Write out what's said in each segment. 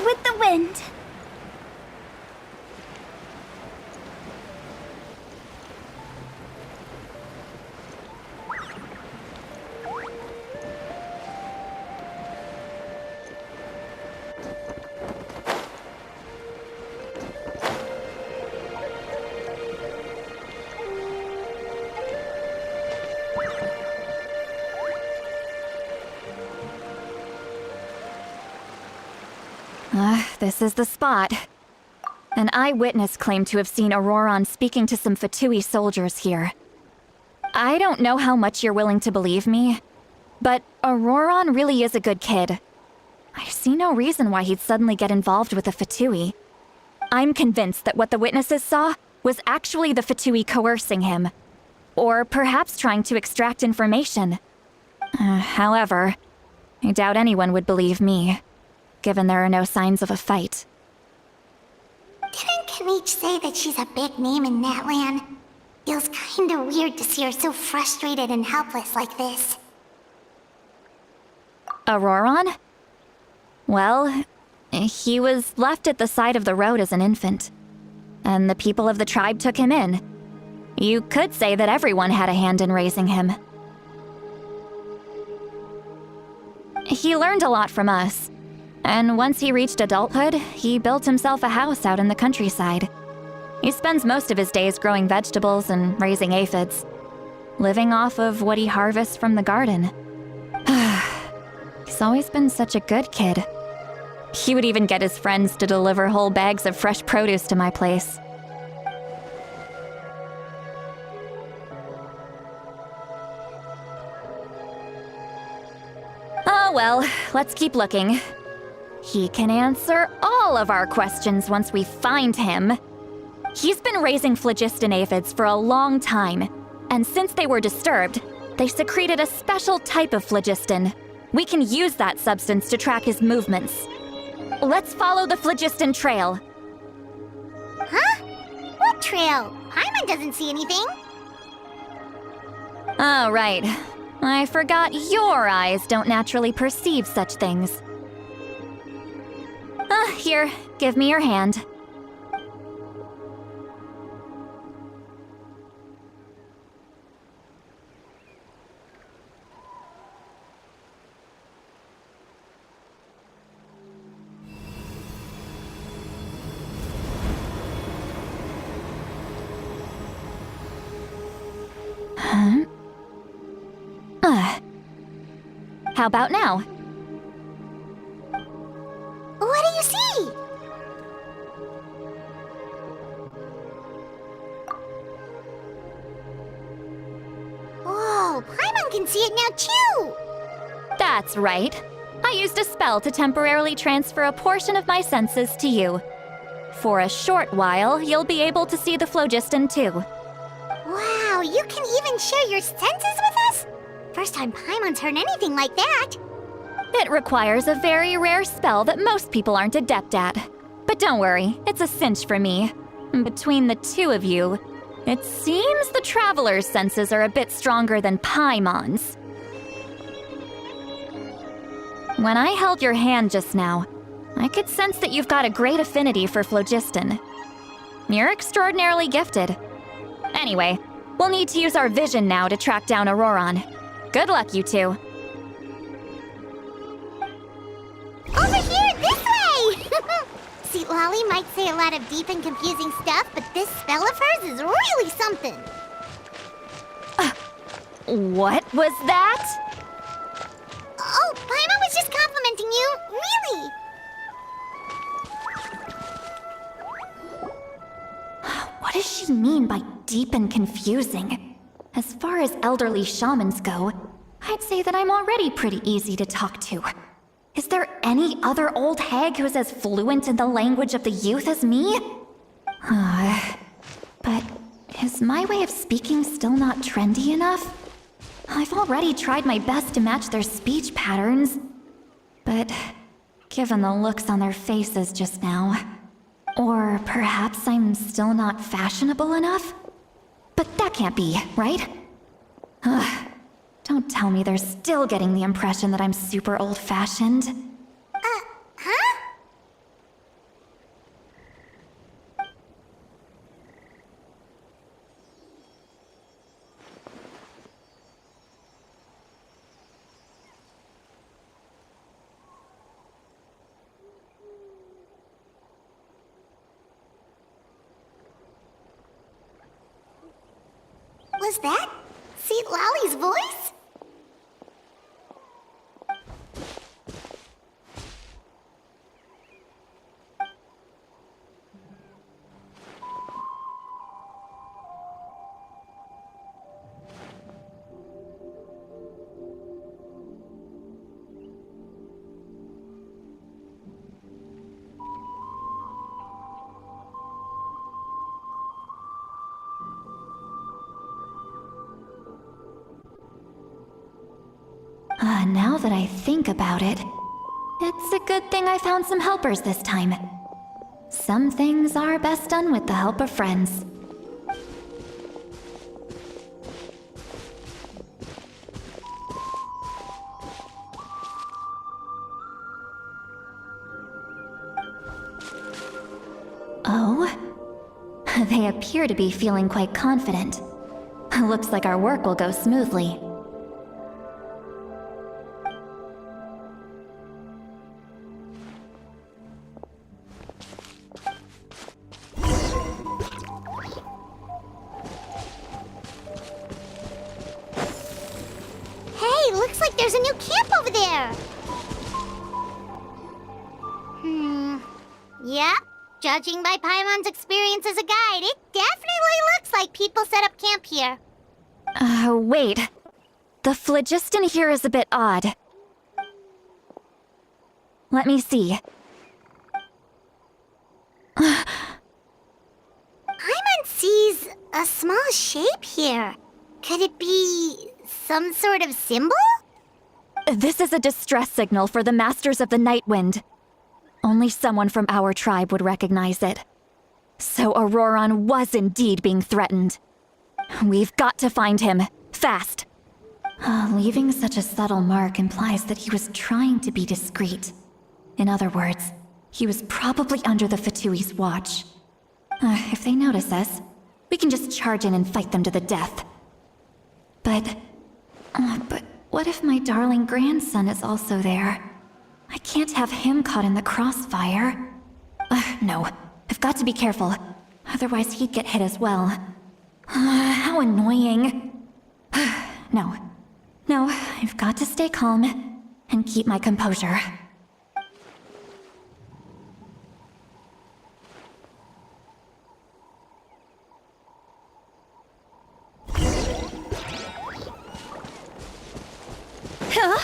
With the wind. This is the spot. An eyewitness claimed to have seen Auroron speaking to some Fatui soldiers here. I don't know how much you're willing to believe me, but Auroron really is a good kid. I see no reason why he'd suddenly get involved with the Fatui. I'm convinced that what the witnesses saw was actually the Fatui coercing him, or perhaps trying to extract information. However, I doubt anyone would believe me, given there are no signs of a fight. Didn't Kanich say that she's a big name in Natlan? Feels kinda weird to see her so frustrated and helpless like this. Auroron? Well, he was left at the side of the road as an infant, and the people of the tribe took him in. You could say that everyone had a hand in raising him. He learned a lot from us, and once he reached adulthood, he built himself a house out in the countryside. He spends most of his days growing vegetables and raising aphids, living off of what he harvests from the garden. He's always been such a good kid. He would even get his friends to deliver whole bags of fresh produce to my place. Oh well, let's keep looking. He can answer all of our questions once we find him. He's been raising phlogiston aphids for a long time, and since they were disturbed, they secreted a special type of phlogiston. We can use that substance to track his movements. Let's follow the phlogiston trail. Huh? What trail? Paimon doesn't see anything. Oh, right. I forgot your eyes don't naturally perceive such things. Here, give me your hand. How about now? What do you see? Whoa, Paimon can see it now too! That's right. I used a spell to temporarily transfer a portion of my senses to you. For a short while, you'll be able to see the phlogiston too. Wow, you can even share your senses with us? First time Paimon's heard anything like that. It requires a very rare spell that most people aren't adept at. But don't worry, it's a cinch for me. Between the two of you, it seems the Traveler's senses are a bit stronger than Paimon's. When I held your hand just now, I could sense that you've got a great affinity for phlogiston. You're extraordinarily gifted. Anyway, we'll need to use our vision now to track down Auroron. Good luck, you two. Over here, this way! See, Lolly might say a lot of deep and confusing stuff, but this spell of hers is really something. What was that? Oh, Paimon was just complimenting you, really. What does she mean by deep and confusing? As far as elderly shamans go, I'd say that I'm already pretty easy to talk to. Is there any other old hag who's as fluent in the language of the youth as me? But is my way of speaking still not trendy enough? I've already tried my best to match their speech patterns. But given the looks on their faces just now... Or perhaps I'm still not fashionable enough? But that can't be, right? Ugh. Don't tell me they're still getting the impression that I'm super old-fashioned. Huh? Was that St. Lally's voice? Now that I think about it, it's a good thing I found some helpers this time. Some things are best done with the help of friends. Oh? They appear to be feeling quite confident. Looks like our work will go smoothly. Hey, looks like there's a new camp over there. Yep. Judging by Paimon's experience as a guide, it definitely looks like people set up camp here. Wait. The phlogiston here is a bit odd. Let me see. Paimon sees a small shape here. Could it be some sort of symbol? This is a distress signal for the Masters of the Night Wind. Only someone from our tribe would recognize it. So Auroron was indeed being threatened. We've got to find him, fast. Leaving such a subtle mark implies that he was trying to be discreet. In other words, he was probably under the Fatui's watch. If they notice us, we can just charge in and fight them to the death. But what if my darling grandson is also there? I can't have him caught in the crossfire. No, I've got to be careful. Otherwise he'd get hit as well. How annoying. No, I've got to stay calm and keep my composure. Huh?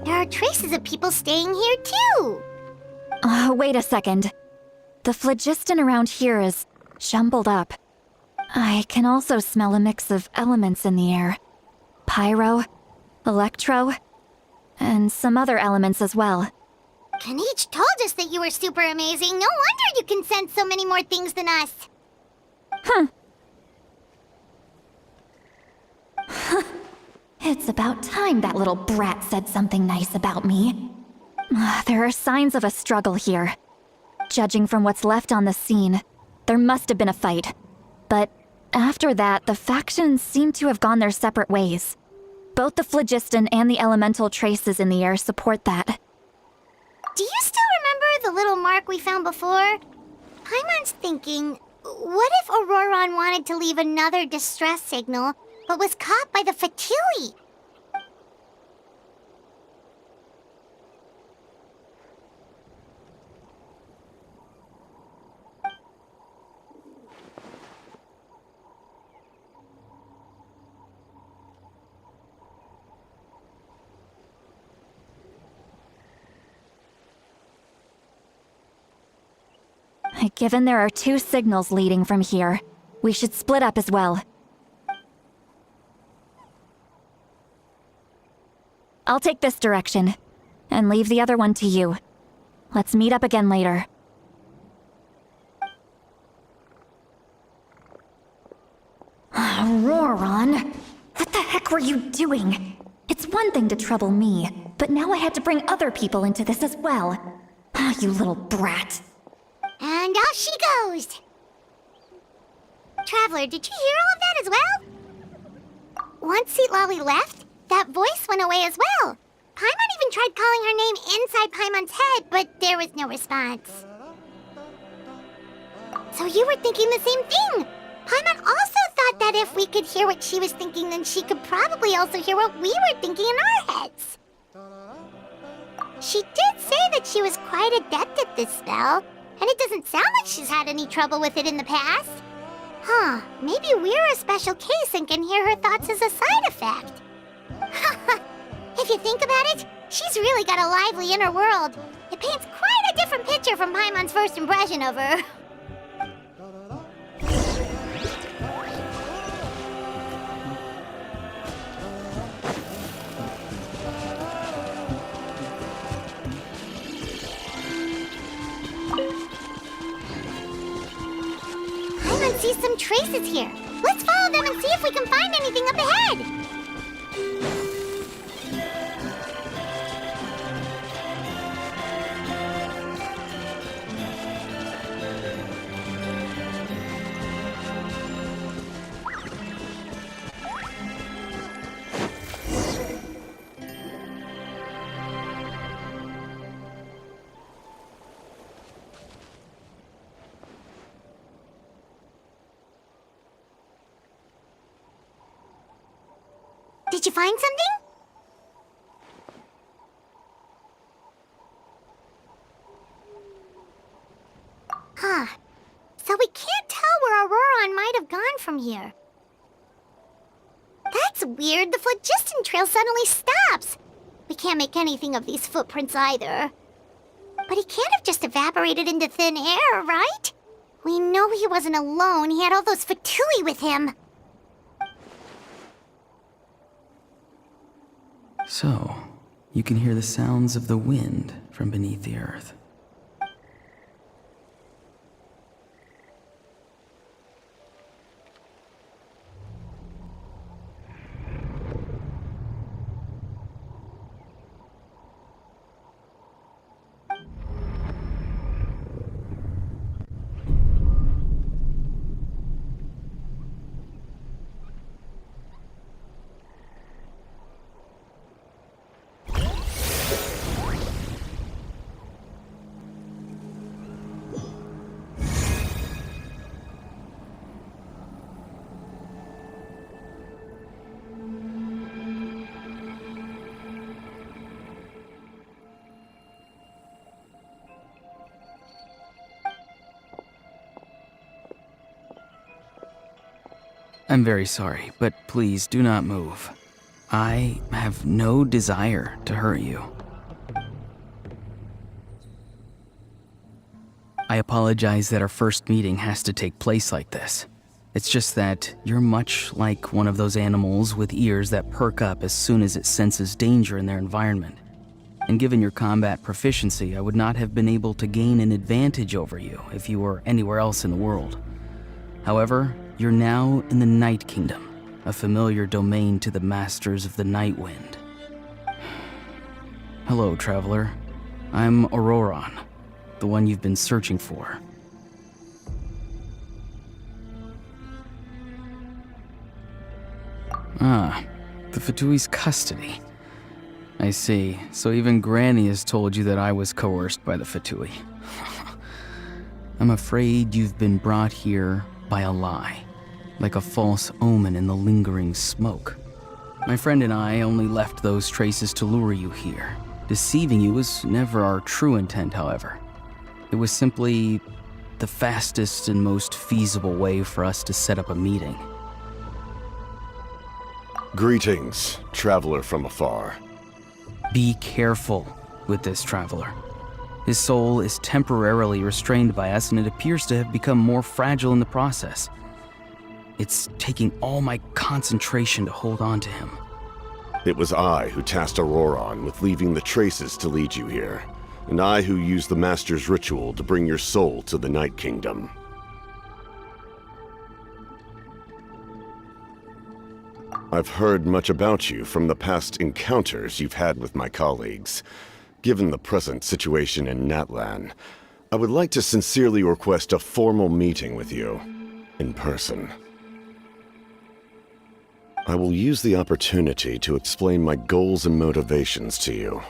There are traces of people staying here too. Wait a second. The phlogiston around here is jumbled up. I can also smell a mix of elements in the air. Pyro, electro, and some other elements as well. Kanich told us that you were super amazing. No wonder you can sense so many more things than us. It's about time that little brat said something nice about me. There are signs of a struggle here. Judging from what's left on the scene, there must have been a fight. But after that, the factions seem to have gone their separate ways. Both the phlogiston and the elemental traces in the air support that. Do you still remember the little mark we found before? Paimon's thinking, what if Auroron wanted to leave another distress signal, but was caught by the Fatui? Given there are 2 signals leading from here, we should split up as well. I'll take this direction, and leave the other one to you. Let's meet up again later. Roran, what the heck were you doing? It's one thing to trouble me, but now I had to bring other people into this as well. You little brat. And off she goes! Traveler, did you hear all of that as well? Once Lolly left, that voice went away as well. Paimon even tried calling her name inside Paimon's head, but there was no response. So you were thinking the same thing! Paimon also thought that if we could hear what she was thinking, then she could probably also hear what we were thinking in our heads. She did say that she was quite adept at this spell, and it doesn't sound like she's had any trouble with it in the past. Huh, maybe we're a special case and can hear her thoughts as a side effect. If you think about it, she's really got a lively inner world. It paints quite a different picture from Paimon's first impression of her. Paimon sees some traces here. Let's follow them and see if we can find anything up ahead. Did you find something? Huh. So we can't tell where Auroran might have gone from here. That's weird. The phlogiston trail suddenly stops. We can't make anything of these footprints either. But he can't have just evaporated into thin air, right? We know he wasn't alone. He had all those Fatui with him. So, you can hear the sounds of the wind from beneath the earth. I'm very sorry, but please do not move. I have no desire to hurt you. I apologize that our first meeting has to take place like this. It's just that you're much like one of those animals with ears that perk up as soon as it senses danger in their environment. And given your combat proficiency, I would not have been able to gain an advantage over you if you were anywhere else in the world. However, you're now in the Night Kingdom, a familiar domain to the Masters of the Night Wind. Hello, traveler. I'm Auroran, the one you've been searching for. Ah, the Fatui's custody. I see. So even Granny has told you that I was coerced by the Fatui. I'm afraid you've been brought here by a lie, like a false omen in the lingering smoke. My friend and I only left those traces to lure you here. Deceiving you was never our true intent, however. It was simply the fastest and most feasible way for us to set up a meeting. Greetings, traveler from afar. Be careful with this, traveler. His soul is temporarily restrained by us, and it appears to have become more fragile in the process. It's taking all my concentration to hold on to him. It was I who tasked Auroron with leaving the traces to lead you here, and I who used the Master's ritual to bring your soul to the Night Kingdom. I've heard much about you from the past encounters you've had with my colleagues. Given the present situation in Natlan, I would like to sincerely request a formal meeting with you, in person. I will use the opportunity to explain my goals and motivations to you,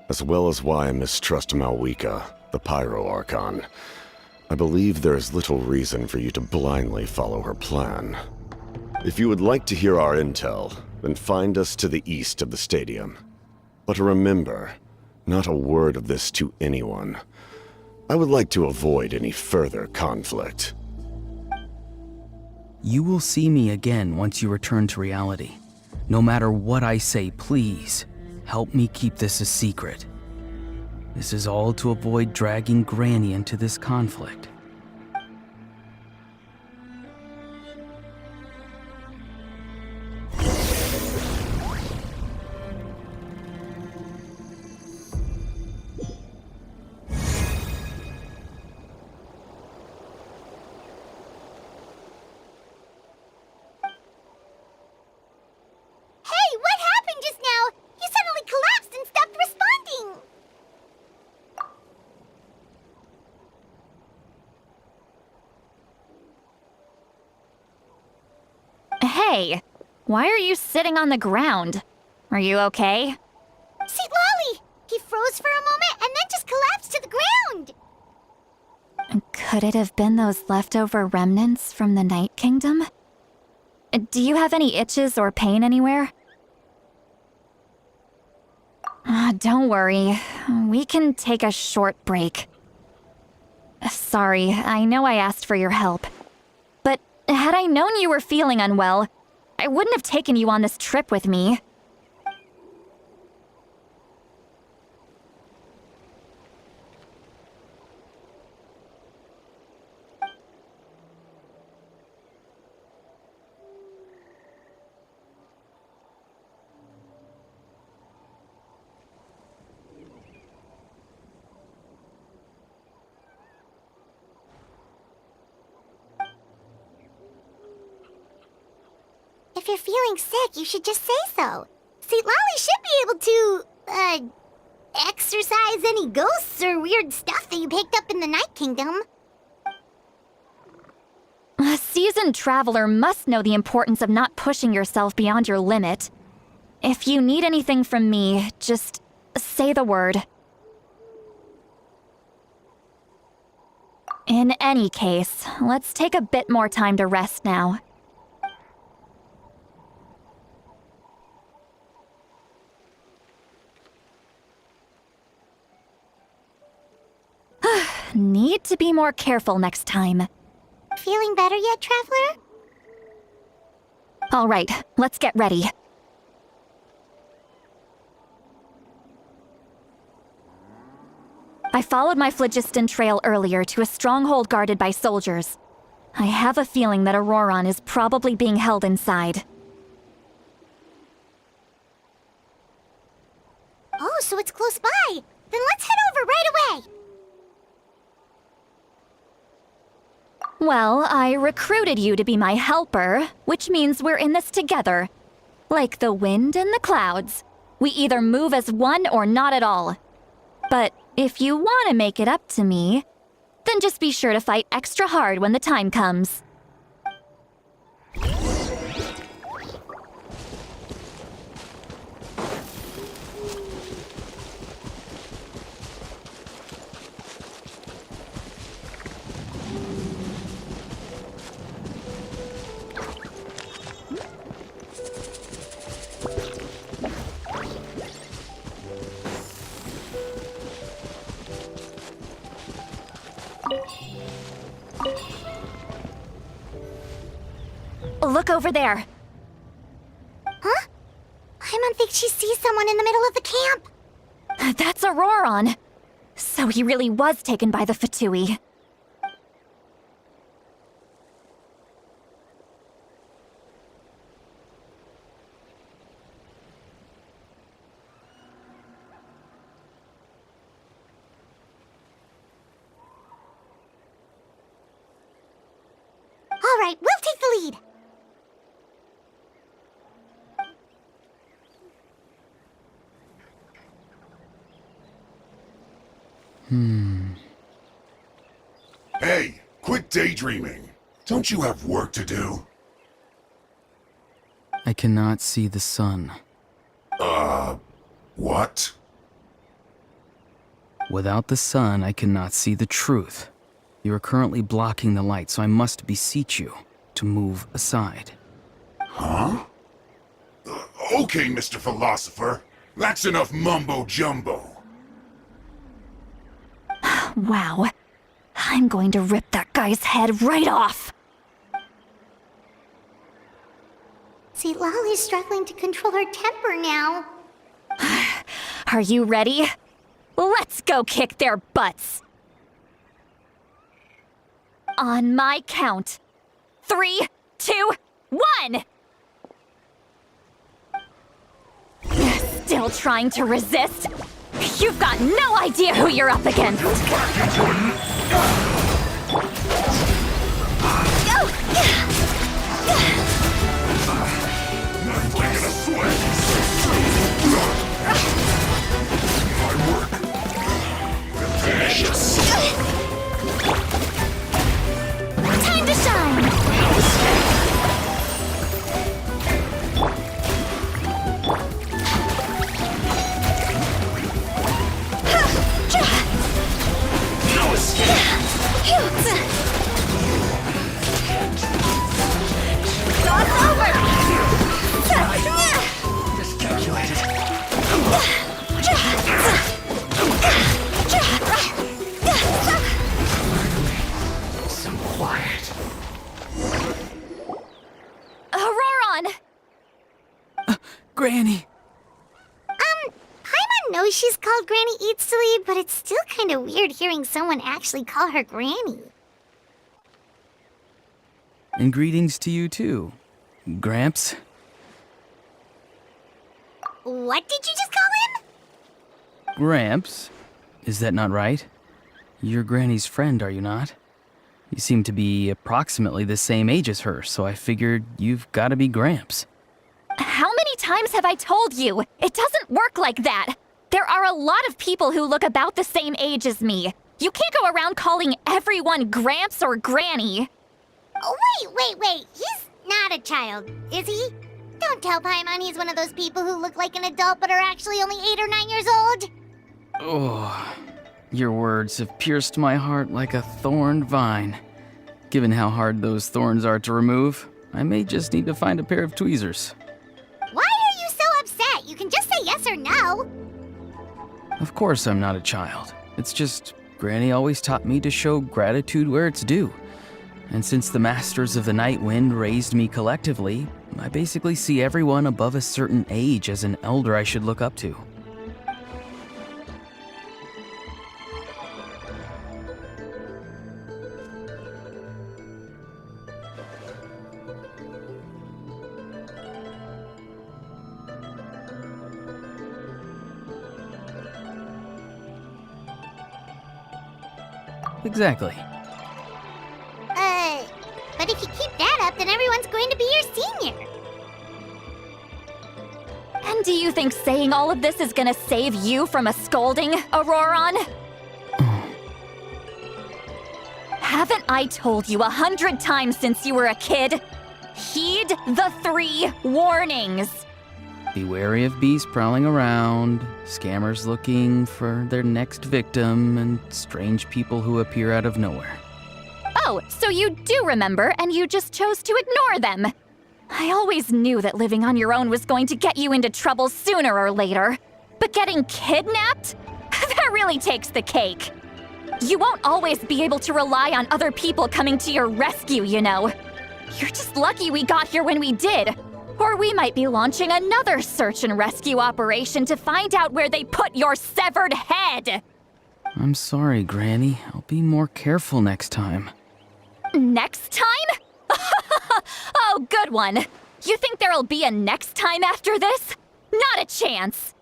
as well as why I mistrust Malwika, the Pyro Archon. I believe there is little reason for you to blindly follow her plan. If you would like to hear our intel, then find us to the east of the stadium. But remember, not a word of this to anyone. I would like to avoid any further conflict. You will see me again once you return to reality. No matter what I say, please, help me keep this a secret. This is all to avoid dragging Granny into this conflict. Hey, what happened just now? You suddenly collapsed and stopped responding. Hey, why are you sitting on the ground? Are you okay? See, Lolly! He froze for a moment and then just collapsed to the ground. Could it have been those leftover remnants from the Night Kingdom? Do you have any itches or pain anywhere? Don't worry. We can take a short break. Sorry, I know I asked for your help. But had I known you were feeling unwell, I wouldn't have taken you on this trip with me. If you're feeling sick, you should just say so. See, Lolly should be able to, exorcise any ghosts or weird stuff that you picked up in the Night Kingdom. A seasoned traveler must know the importance of not pushing yourself beyond your limit. If you need anything from me, just say the word. In any case, let's take a bit more time to rest now. Need to be more careful next time. Feeling better yet, Traveler? All right, let's get ready. I followed my phlogiston trail earlier to a stronghold guarded by soldiers. I have a feeling that Auroron is probably being held inside. Oh, so it's close by. Then let's head over right away. Well, I recruited you to be my helper, which means we're in this together. Like the wind and the clouds. We either move as one or not at all. But if you want to make it up to me, then just be sure to fight extra hard when the time comes. Look over there. Huh? Paimon thinks she sees someone in the middle of the camp. That's Auroron. So he really was taken by the Fatui. All right, we'll take the lead. Hey, quit daydreaming. Don't you have work to do? I cannot see the sun. What? Without the sun, I cannot see the truth. You are currently blocking the light, so I must beseech you to move aside. Huh? Okay, Mr. Philosopher. That's enough mumbo-jumbo. Wow. I'm going to rip that guy's head right off. See, Lolly's struggling to control her temper now. Are you ready? Let's go kick their butts. On my count. 3, 2, 1! Still trying to resist? You've got no idea who you're up against! Time to shine! No escape! It's over! Some quiet. Auroron! Granny! Paimon knows she's called Granny Eats to Lead, but it's still kind of weird hearing someone actually call her Granny. And greetings to you too, Gramps. What did you just call him? Gramps? Is that not right? You're Granny's friend, are you not? You seem to be approximately the same age as her, so I figured you've got to be Gramps. How many times have I told you? It doesn't work like that. There are a lot of people who look about the same age as me. You can't go around calling everyone Gramps or Granny. Oh, wait. He's not a child, is he? Don't tell Paimon he's one of those people who look like an adult but are actually only 8 or 9 years old. Oh, your words have pierced my heart like a thorned vine. Given how hard those thorns are to remove, I may just need to find a pair of tweezers. Why are you so upset? You can just say yes or no. Of course I'm not a child. It's just Granny always taught me to show gratitude where it's due. And since the Masters of the Night Wind raised me collectively, I basically see everyone above a certain age as an elder I should look up to. Exactly. But if you keep that up, then everyone's going to be your senior. And do you think saying all of this is gonna save you from a scolding, Auroron? Haven't I told you 100 times since you were a kid? Heed the 3 warnings. Be wary of beasts prowling around, scammers looking for their next victim, and strange people who appear out of nowhere. Oh, so you do remember, and you just chose to ignore them. I always knew that living on your own was going to get you into trouble sooner or later. But getting kidnapped? That really takes the cake. You won't always be able to rely on other people coming to your rescue, you know. You're just lucky we got here when we did. Or we might be launching another search and rescue operation to find out where they put your severed head. I'm sorry, Granny. I'll be more careful next time. Next time? Oh, good one. You think there'll be a next time after this? Not a chance.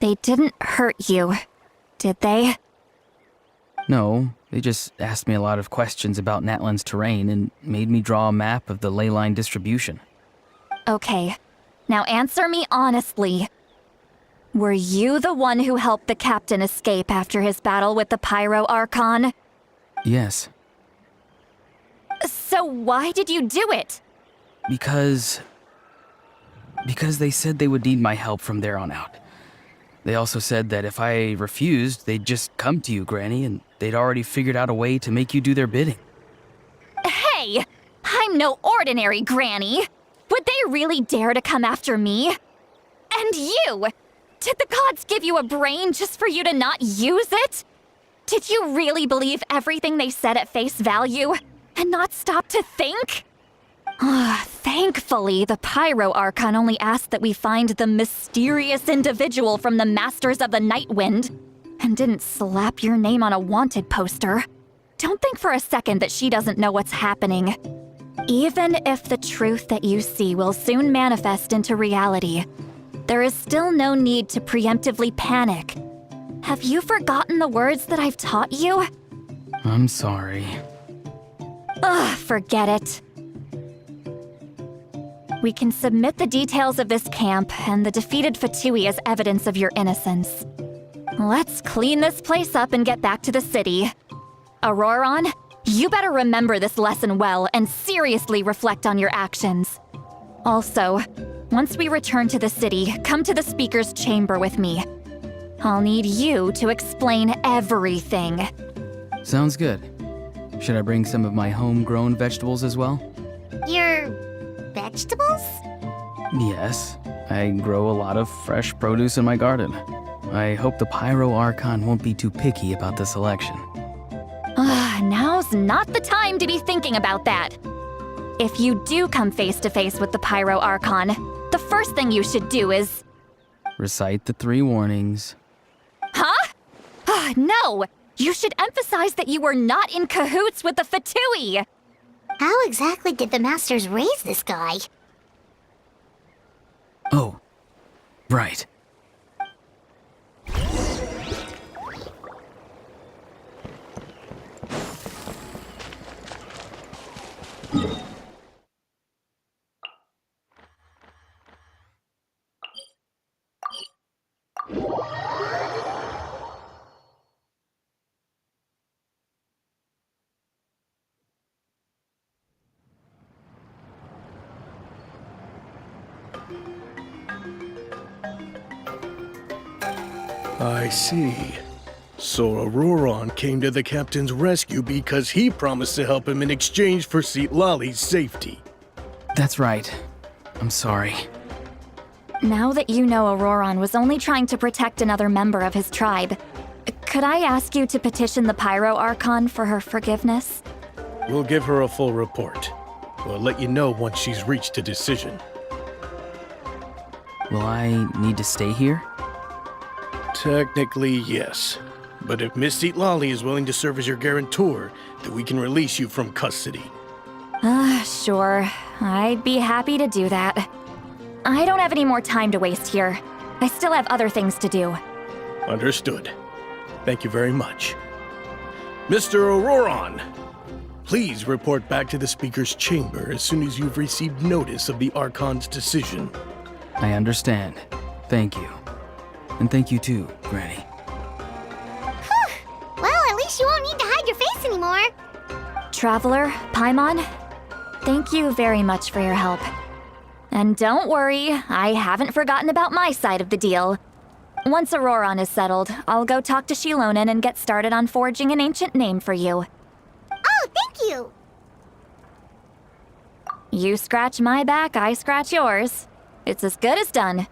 They didn't hurt you, did they? No, they just asked me a lot of questions about Natlan's terrain and made me draw a map of the ley line distribution. Okay, now answer me honestly. Were you the one who helped the captain escape after his battle with the Pyro Archon? Yes, So why did you do it? because they said they would need my help from there on out. They also said that if I refused, they'd just come to you, Granny, and they'd already figured out a way to make you do their bidding. Hey! I'm no ordinary granny! Would they really dare to come after me? And you! Did the gods give you a brain just for you to not use it? Did you really believe everything they said at face value and not stop to think? Thankfully, the Pyro Archon only asked that we find the mysterious individual from the Masters of the Night Wind and didn't slap your name on a wanted poster. Don't think for a second that she doesn't know what's happening. Even if the truth that you see will soon manifest into reality, there is still no need to preemptively panic. Have you forgotten the words that I've taught you? I'm sorry. Forget it. We can submit the details of this camp and the defeated Fatui as evidence of your innocence. Let's clean this place up and get back to the city. Auroron, you better remember this lesson well and seriously reflect on your actions. Also, once we return to the city, come to the speaker's chamber with me. I'll need you to explain everything. Sounds good. Should I bring some of my homegrown vegetables as well? Your vegetables? Yes, I grow a lot of fresh produce in my garden. I hope the Pyro Archon won't be too picky about the selection. Now's not the time to be thinking about that. If you do come face to face with the Pyro Archon, the first thing you should do is... Recite the 3 warnings. Huh? No! You should emphasize that you were not in cahoots with the Fatui! How exactly did the Masters raise this guy? Oh, right. I see. So Auroron came to the captain's rescue because he promised to help him in exchange for Lali's safety. That's right. I'm sorry. Now that you know Auroron was only trying to protect another member of his tribe, could I ask you to petition the Pyro Archon for her forgiveness? We'll give her a full report. We'll let you know once she's reached a decision. Will I need to stay here? Technically, yes. But if Miss Lali is willing to serve as your guarantor, then we can release you from custody. Sure. I'd be happy to do that. I don't have any more time to waste here. I still have other things to do. Understood. Thank you very much. Mr. Auroron, please report back to the Speaker's chamber as soon as you've received notice of the Archon's decision. I understand. Thank you. And thank you too, Granny. Well, at least you won't need to hide your face anymore. Traveler, Paimon, thank you very much for your help. And don't worry, I haven't forgotten about my side of the deal. Once Auroron is settled, I'll go talk to Shilonen and get started on forging an ancient name for you. Oh, thank you. You scratch my back, I scratch yours. It's as good as done.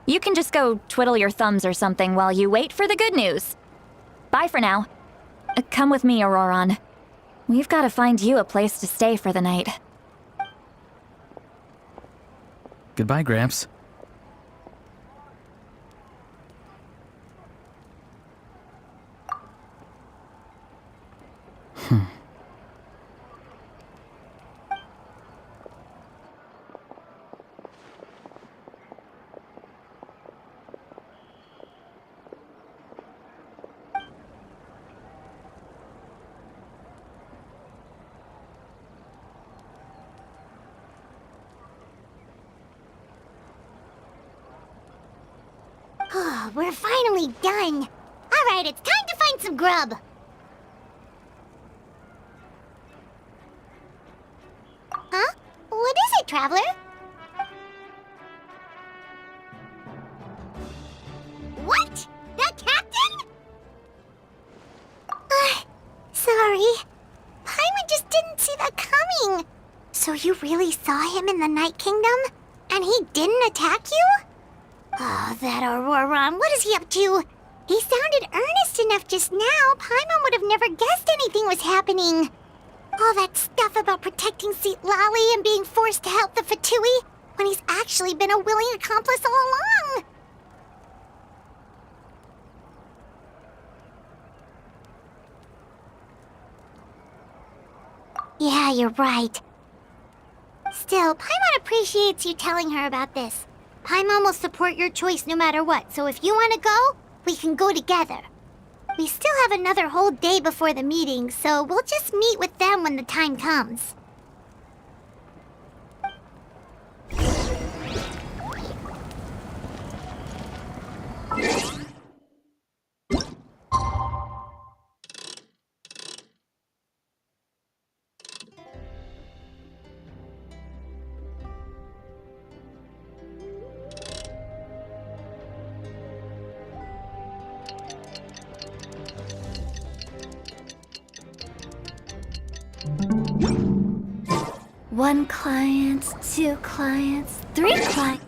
You can just go twiddle your thumbs or something while you wait for the good news. Bye for now. Come with me, Auroron. We've got to find you a place to stay for the night. Goodbye, Gramps. Oh, we're finally done. All right, it's time to find some grub. Huh? What is it, Traveler? What? The captain? Sorry. Paimon just didn't see that coming. So you really saw him in the Night Kingdom? And he didn't attack you? Oh, that Auroron, what is he up to? He sounded earnest enough just now. Paimon would have never guessed anything was happening. All that stuff about protecting Seat Lolly and being forced to help the Fatui, when he's actually been a willing accomplice all along. Yeah, you're right. Still, Paimon appreciates you telling her about this. Paimon will support your choice no matter what, so if you want to go, we can go together. We still have another whole day before the meeting, so we'll just meet with them when the time comes. One client, two clients, three clients.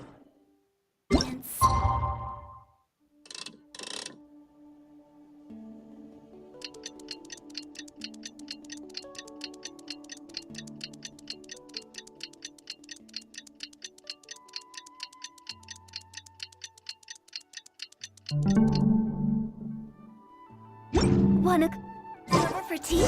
Wanna come over for tea?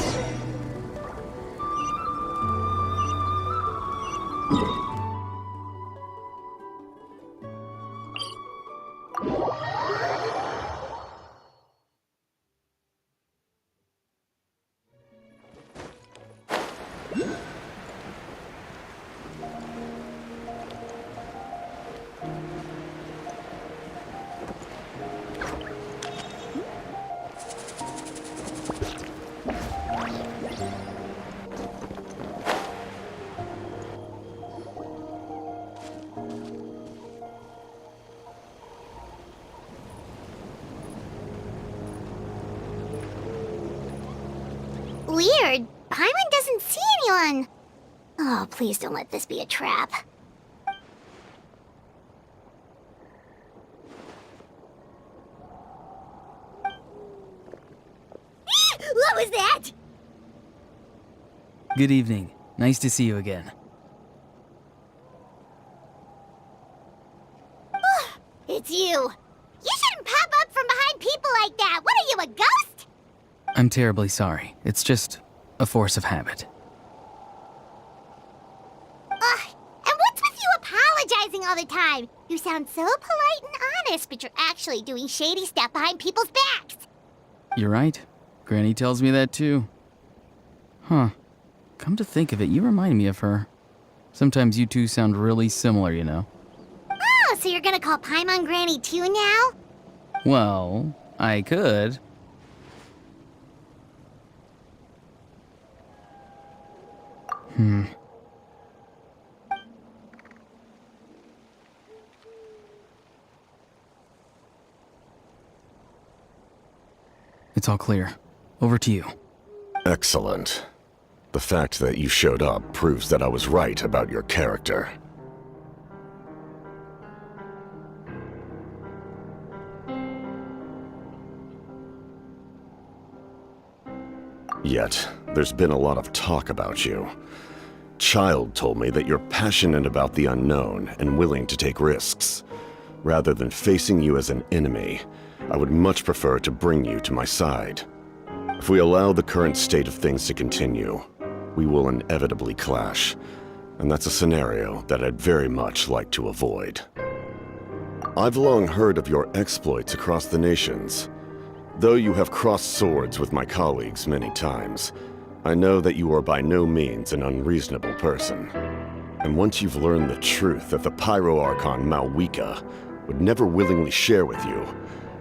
Weird. Paimon doesn't see anyone. Oh, please don't let this be a trap. What was that? Good evening. Nice to see you again. It's you. You shouldn't pop up from behind people like that. What are you, a ghost? I'm terribly sorry. It's just a force of habit. And what's with you apologizing all the time? You sound so polite and honest, but you're actually doing shady stuff behind people's backs. You're right. Granny tells me that too. Huh. Come to think of it, you remind me of her. Sometimes you two sound really similar, you know. Oh, so you're gonna call Paimon Granny too now? Well, I could. It's all clear. Over to you. Excellent. The fact that you showed up proves that I was right about your character. Yet, there's been a lot of talk about you. Child told me that you're passionate about the unknown and willing to take risks. Rather than facing you as an enemy, I would much prefer to bring you to my side. If we allow the current state of things to continue, we will inevitably clash, and that's a scenario that I'd very much like to avoid. I've long heard of your exploits across the nations. Though you have crossed swords with my colleagues many times, I know that you are by no means an unreasonable person. And once you've learned the truth that the Pyro Archon Malwika would never willingly share with you,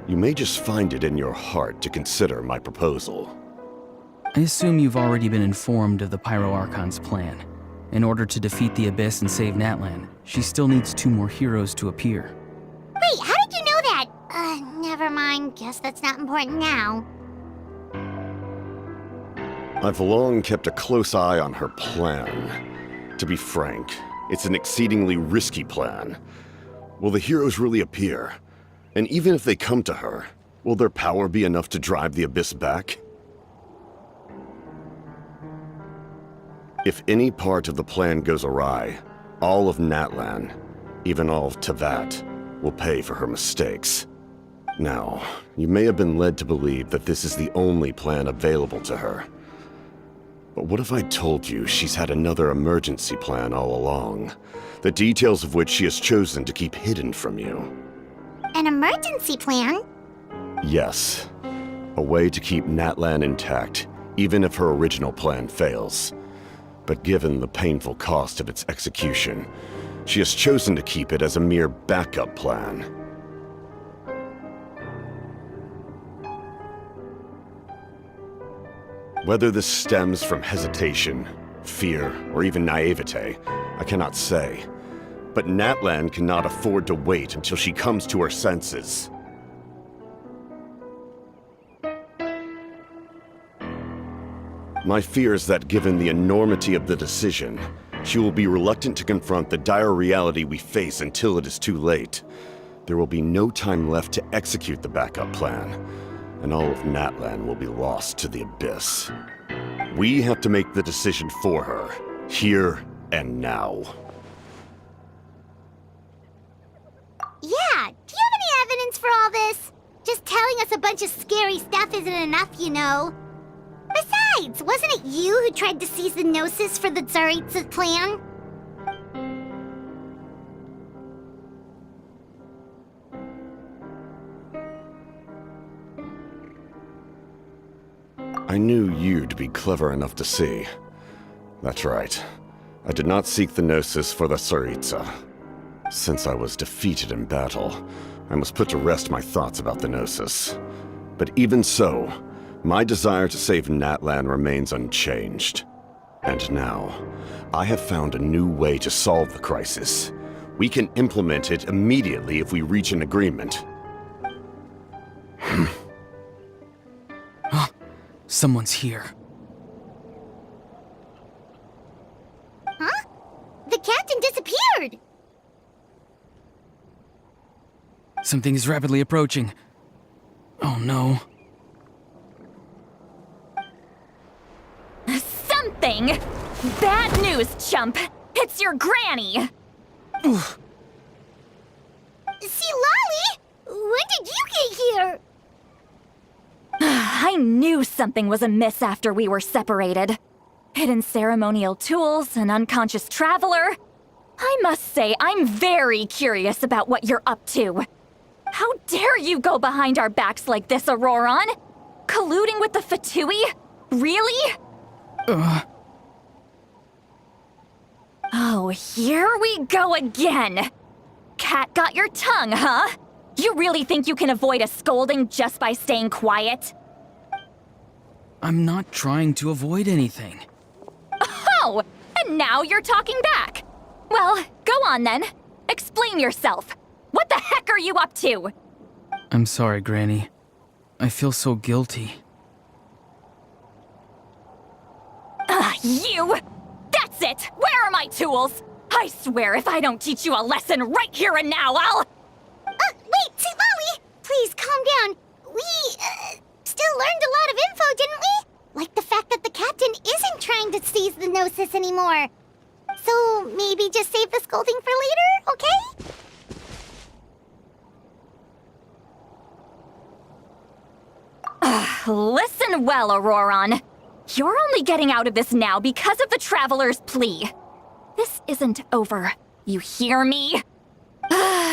you may just find it in your heart to consider my proposal. I assume you've already been informed of the Pyro Archon's plan. In order to defeat the Abyss and save Natlan, she still needs 2 more heroes to appear. Wait, how did you know that? Never mind. Guess that's not important now. I've long kept a close eye on her plan. To be frank, it's an exceedingly risky plan. Will the heroes really appear? And even if they come to her, will their power be enough to drive the Abyss back? If any part of the plan goes awry, all of Natlan, even all of Tevat, will pay for her mistakes. Now, you may have been led to believe that this is the only plan available to her. But what if I told you she's had another emergency plan all along, the details of which she has chosen to keep hidden from you? An emergency plan? Yes. A way to keep Natlan intact, even if her original plan fails. But given the painful cost of its execution, she has chosen to keep it as a mere backup plan. Whether this stems from hesitation, fear, or even naivete, I cannot say. But Natlan cannot afford to wait until she comes to her senses. My fear is that given the enormity of the decision, she will be reluctant to confront the dire reality we face until it is too late. There will be no time left to execute the backup plan, and all of Natlan will be lost to the Abyss. We have to make the decision for her, here and now. Yeah, do you have any evidence for all this? Just telling us a bunch of scary stuff isn't enough, you know. Besides, wasn't it you who tried to seize the Gnosis for the Tsaritsa's plan? I knew you'd be clever enough to see. That's right. I did not seek the Gnosis for the Tsaritsa. Since I was defeated in battle, I must put to rest my thoughts about the Gnosis. But even so, my desire to save Natlan remains unchanged. And now, I have found a new way to solve the crisis. We can implement it immediately if we reach an agreement. Someone's here. Huh? The captain disappeared! Something is rapidly approaching. Oh no. Something? Bad news, chump! It's your granny! See, Lolly? When did you get here? I knew something was amiss after we were separated. Hidden ceremonial tools, an unconscious traveler. I must say, I'm very curious about what you're up to. How dare you go behind our backs like this, Auroron? Colluding with the Fatui? Really? Oh, here we go again. Cat got your tongue, huh? You really think you can avoid a scolding just by staying quiet? I'm not trying to avoid anything. Oh, and now you're talking back. Well, go on then. Explain yourself. What the heck are you up to? I'm sorry, Granny. I feel so guilty. You! That's it! Where are my tools? I swear if I don't teach you a lesson right here and now, I'll... Wait, see, Lolly! Please, calm down. We, still learned a lot of info, didn't we? Like the fact that the captain isn't trying to seize the Gnosis anymore. So, maybe just save the scolding for later, okay? Listen well, Auroron. You're only getting out of this now because of the Traveler's plea. This isn't over. You hear me?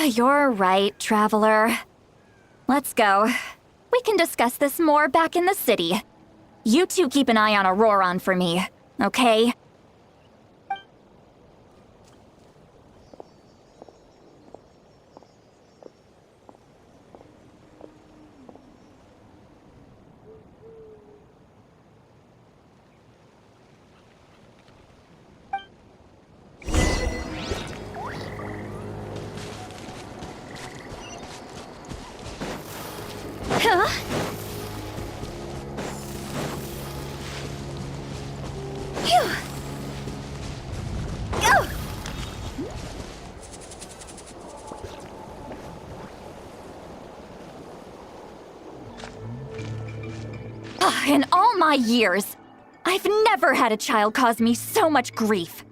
You're right, Traveler. Let's go. We can discuss this more back in the city. You two keep an eye on Auroron for me, okay? Huh? Phew. Oh. In all my years, I've never had a child cause me so much grief.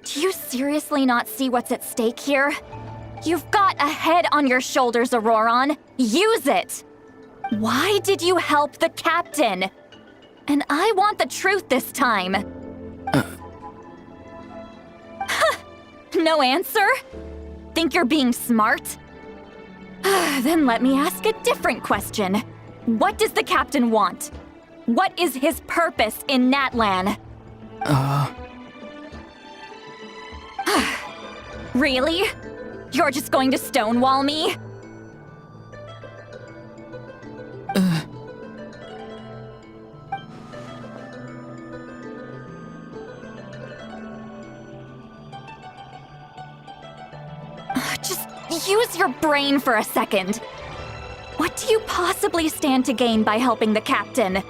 Do you seriously not see what's at stake here? You've got a head on your shoulders, Auroron. Use it! Why did you help the captain? And I want the truth this time. No answer? Think you're being smart? Then let me ask a different question. What does the captain want? What is his purpose in Natlan? Really? You're just going to stonewall me? Just use your brain for a second. What do you possibly stand to gain by helping the captain?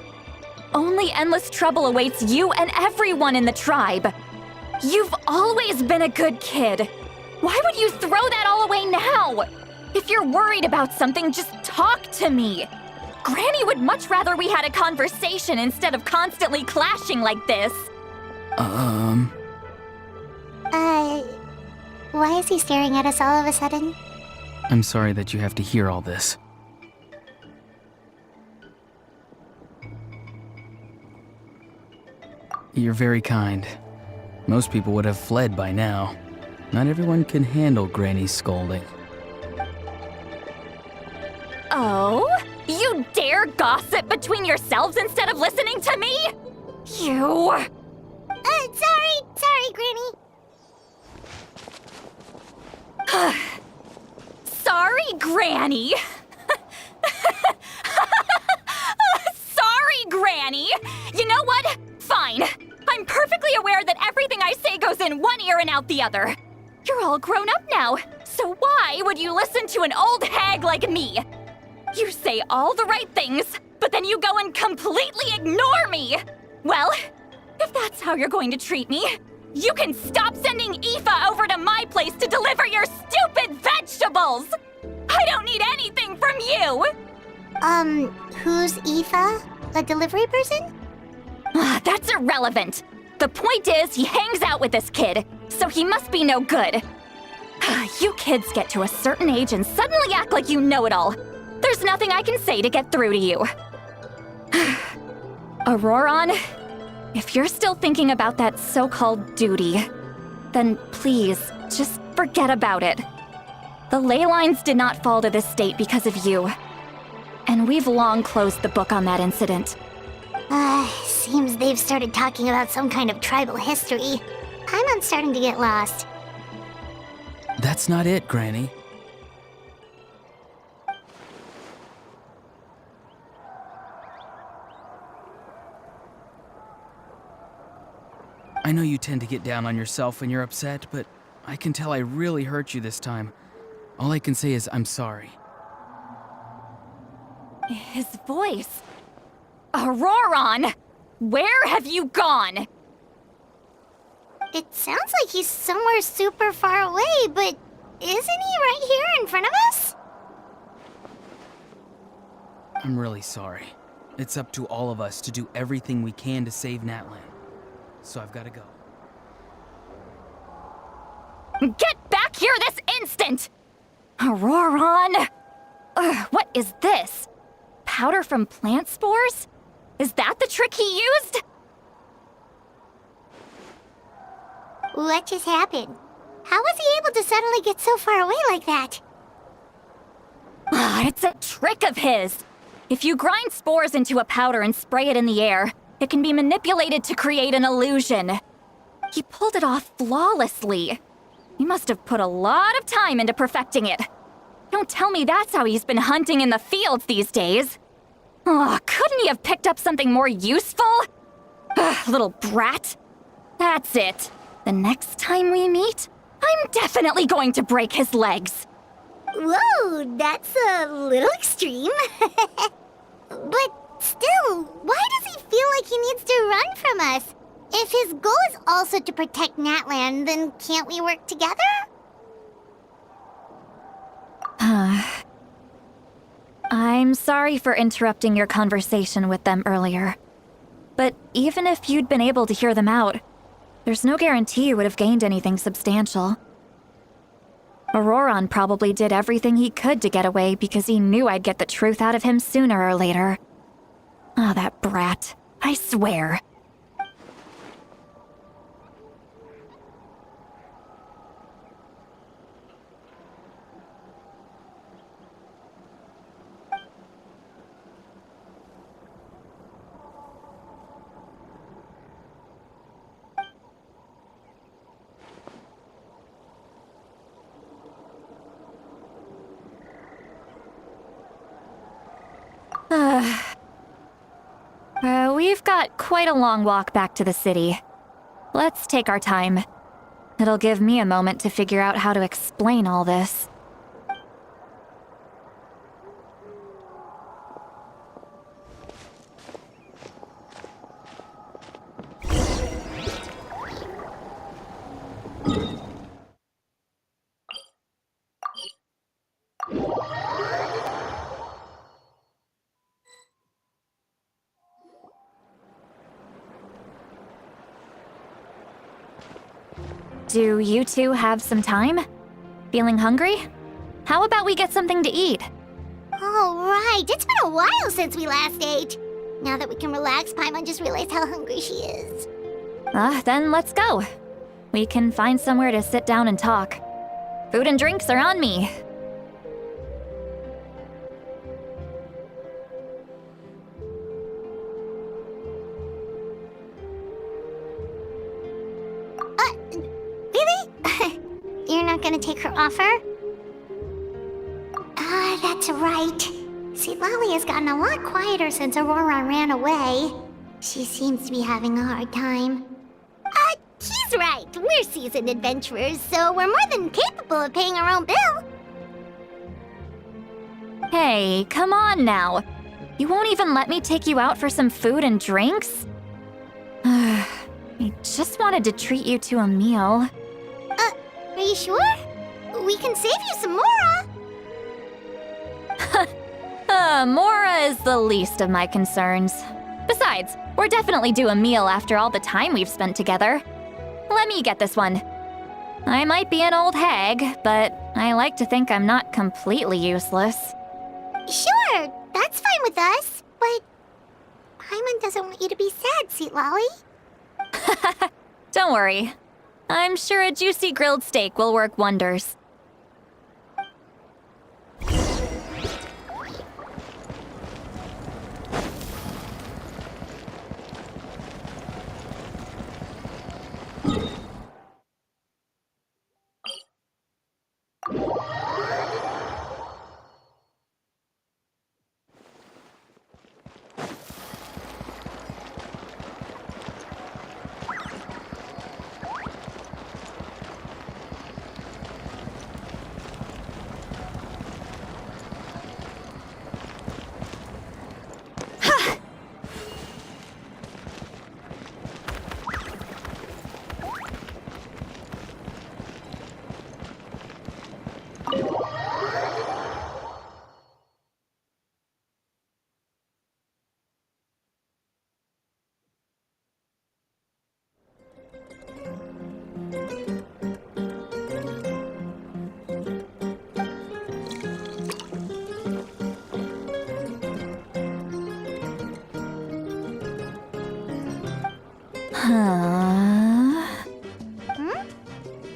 Only endless trouble awaits you and everyone in the tribe. You've always been a good kid. Why would you throw that all away now? If you're worried about something, just talk to me. Granny would much rather we had a conversation instead of constantly clashing like this. Why is he staring at us all of a sudden? I'm sorry that you have to hear all this. You're very kind. Most people would have fled by now. Not everyone can handle Granny's scolding. Oh? You dare gossip between yourselves instead of listening to me? You... Sorry, Granny. Sorry, Granny. Sorry, Granny. You know what? Fine. I'm perfectly aware that everything I say goes in one ear and out the other. You're all grown up now, so why would you listen to an old hag like me? You say all the right things, but then you go and completely ignore me. Well, if that's how you're going to treat me, you can stop sending Aoife over to my place to deliver your stupid vegetables! I don't need anything from you! Who's Aoife? A delivery person? That's irrelevant. The point is, he hangs out with this kid, so he must be no good. You kids get to a certain age and suddenly act like you know it all. There's nothing I can say to get through to you. Auroron, if you're still thinking about that so-called duty, then please, just forget about it. The ley lines did not fall to this state because of you. And we've long closed the book on that incident. Seems they've started talking about some kind of tribal history. I'm starting to get lost. That's not it, Granny. I know you tend to get down on yourself when you're upset, but I can tell I really hurt you this time. All I can say is I'm sorry. His voice. Auroron! Where have you gone? It sounds like he's somewhere super far away, but isn't he right here in front of us? I'm really sorry. It's up to all of us to do everything we can to save Natlan. So I've got to go. Get back here this instant! Auroron! What is this? powder from plant spores? Is that the trick he used? What just happened? How was he able to suddenly get so far away like that? Ah, it's a trick of his. If you grind spores into a powder and spray it in the air, it can be manipulated to create an illusion. He pulled it off flawlessly. He must have put a lot of time into perfecting it. Don't tell me that's how he's been hunting in the fields these days. Oh, couldn't he have picked up something more useful? Ugh, little brat. That's it. The next time we meet, I'm definitely going to break his legs. Whoa, that's a little extreme. But still, why does he feel like he needs to run from us? If his goal is also to protect Natland, then can't we work together? I'm sorry for interrupting your conversation with them earlier. But even if you'd been able to hear them out, there's no guarantee you would have gained anything substantial. Auroron probably did everything he could to get away because he knew I'd get the truth out of him sooner or later. Oh, that brat. I swear. We've got quite a long walk back to the city. Let's take our time. It'll give me a moment to figure out how to explain all this. Do you two have some time? Feeling hungry? How about we get something to eat? Oh, right. It's been a while since we last ate. Now that we can relax, Paimon just realized how hungry she is. Then let's go. We can find somewhere to sit down and talk. Food and drinks are on me. Really? You're not gonna take her offer? That's right. See, Lolly has gotten a lot quieter since Aurora ran away. She seems to be having a hard time. He's right. We're seasoned adventurers, so we're more than capable of paying our own bill. Hey, come on now. You won't even let me take you out for some food and drinks? I just wanted to treat you to a meal. Are you sure? We can save you some Mora. Mora is the least of my concerns. Besides, we're definitely due a meal after all the time we've spent together. Let me get this one. I might be an old hag, but I like to think I'm not completely useless. Sure, that's fine with us, but Paimon doesn't want you to be sad, Sweet Lolly. Don't worry. I'm sure a juicy grilled steak will work wonders.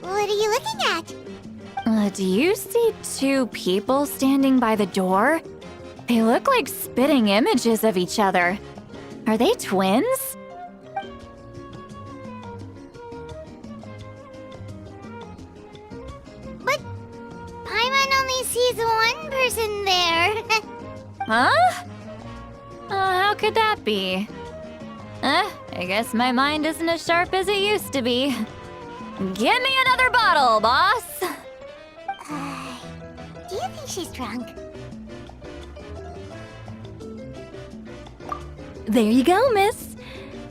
What are you looking at? Do you see two people standing by the door? They look like spitting images of each other. Are they twins? But Paimon only sees one person there. Huh? How could that be? I guess my mind isn't as sharp as it used to be. Give me another bottle, boss! Do you think she's drunk? There you go, miss.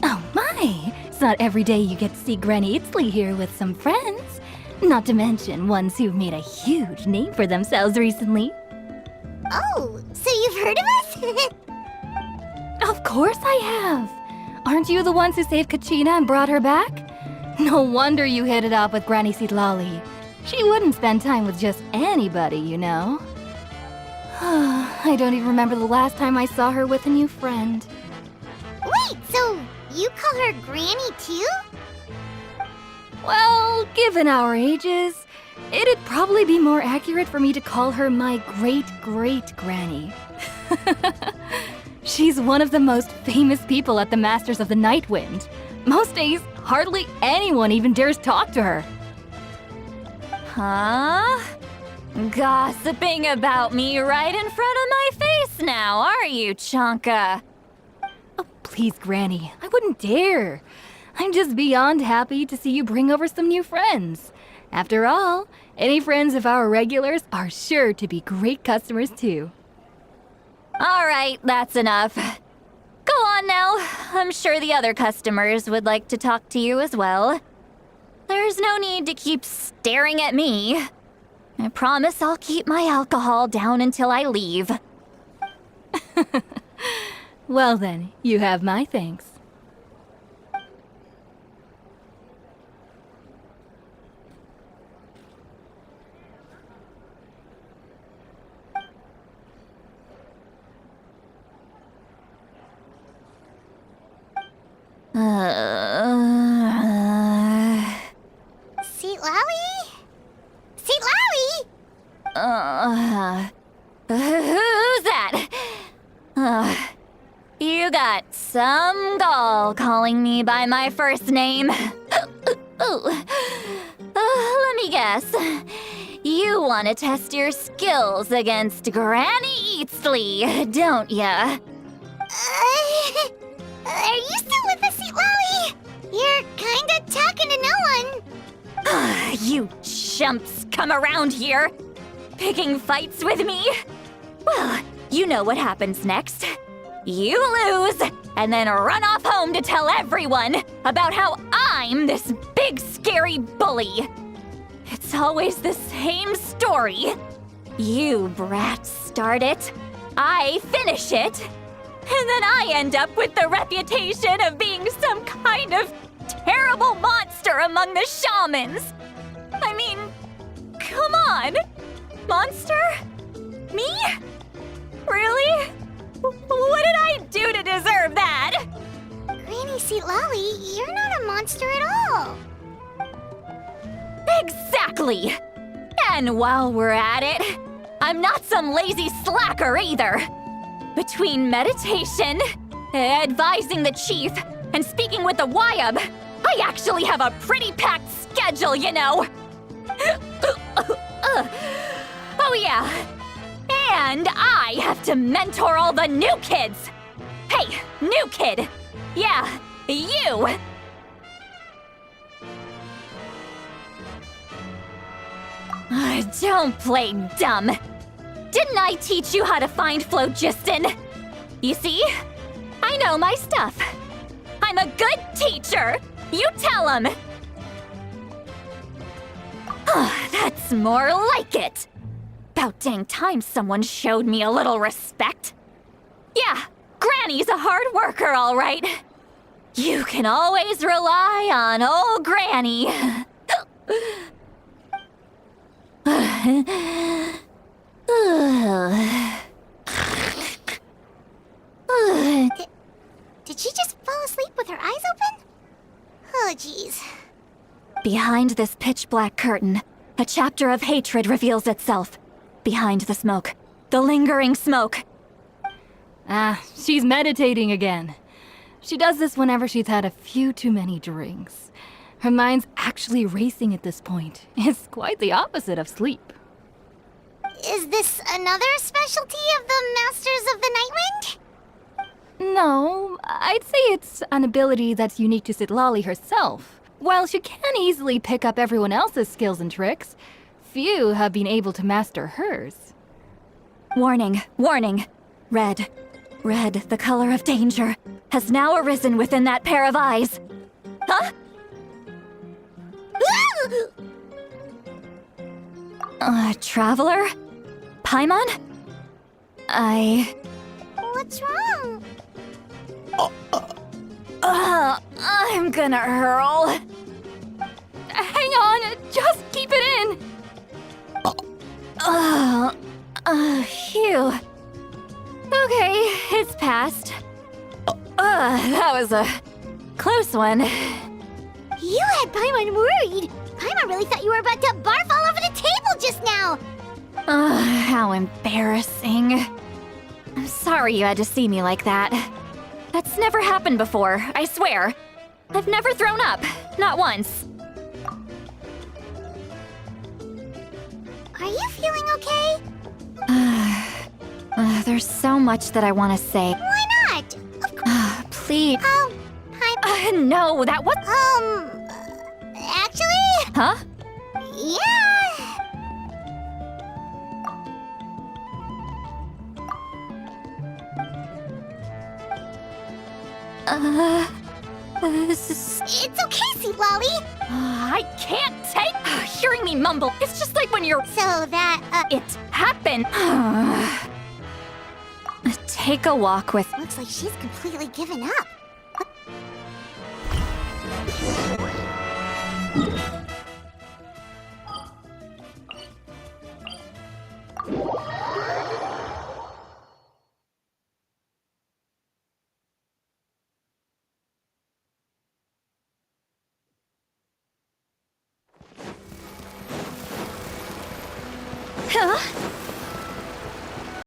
Oh my, it's not every day you get to see Granny Itzley here with some friends. Not to mention ones who've made a huge name for themselves recently. Oh, so you've heard of us? Of course I have. Aren't you the ones who saved Kachina and brought her back? No wonder you hit it off with Granny Sitlali. She wouldn't spend time with just anybody, you know. I don't even remember the last time I saw her with a new friend. Wait, so you call her Granny too? Well, given our ages, it'd probably be more accurate for me to call her my great-great-granny. She's one of the most famous people at the Masters of the Night Wind. Most days, hardly anyone even dares talk to her. Huh? Gossiping about me right in front of my face now, are you, Chonka? Oh, please, Granny, I wouldn't dare. I'm just beyond happy to see you bring over some new friends. After all, any friends of our regulars are sure to be great customers too. All right, that's enough. Go on now. I'm sure the other customers would like to talk to you as well. There's no need to keep staring at me. I promise I'll keep my alcohol down until I leave. Well then, you have my thanks. Sitlali? Sitlali? Who's that? You got some gall calling me by my first name. Let me guess. You want to test your skills against Granny Eatsley, don't ya? Are you still with us, Sitlali? You're kinda talking to no one. You chumps come around here, picking fights with me? Well, you know what happens next. You lose, and then run off home to tell everyone about how I'm this big scary bully. It's always the same story. You brats start it, I finish it, and then I end up with the reputation of being some kind of terrible monster among the shamans. I mean, come on. Monster? Me? Really? What did I do to deserve that? Granny Sitlali, you're not a monster at all. Exactly! And while we're at it, I'm not some lazy slacker either. Between meditation, advising the chief, and speaking with the Wyab, I actually have a pretty packed schedule, you know. Oh yeah. And I have to mentor all the new kids. Hey, new kid. Yeah, you. Don't play dumb. Didn't I teach you how to find phlogiston? You see? I know my stuff. I'm a good teacher. You tell him. That's more like it. About dang time someone showed me a little respect. Yeah, Granny's a hard worker, all right. You can always rely on old Granny. Did she just fall asleep with her eyes open? Apologies. Behind this pitch black curtain, a chapter of hatred reveals itself. Behind the smoke, the lingering smoke. Ah, she's meditating again. She does this whenever she's had a few too many drinks. Her mind's actually racing at this point. It's quite the opposite of sleep. Is this another specialty of the Masters of the Nightwind? No, I'd say it's an ability that's unique to Citlali herself. While she can easily pick up everyone else's skills and tricks, few have been able to master hers. Warning, warning. Red, red, the color of danger, has now arisen within that pair of eyes. Huh? Traveler? Paimon? What's wrong? I'm gonna hurl. Hang on, just keep it in! Phew. Okay, it's passed. That was a close one. You had Paimon worried. Paimon really thought you were about to barf all over the table just now. How embarrassing. I'm sorry you had to see me like that. That's never happened before, I swear. I've never thrown up, not once. Are you feeling okay? There's so much that I want to say. Why not? Of course. Please. Oh, hi. No, that was. Actually? Huh? Yeah. This is. It's okay, Citlali. I can't take hearing me mumble. It's just like when you're. So that, It happened. Take a walk with. looks like she's completely given up. Huh?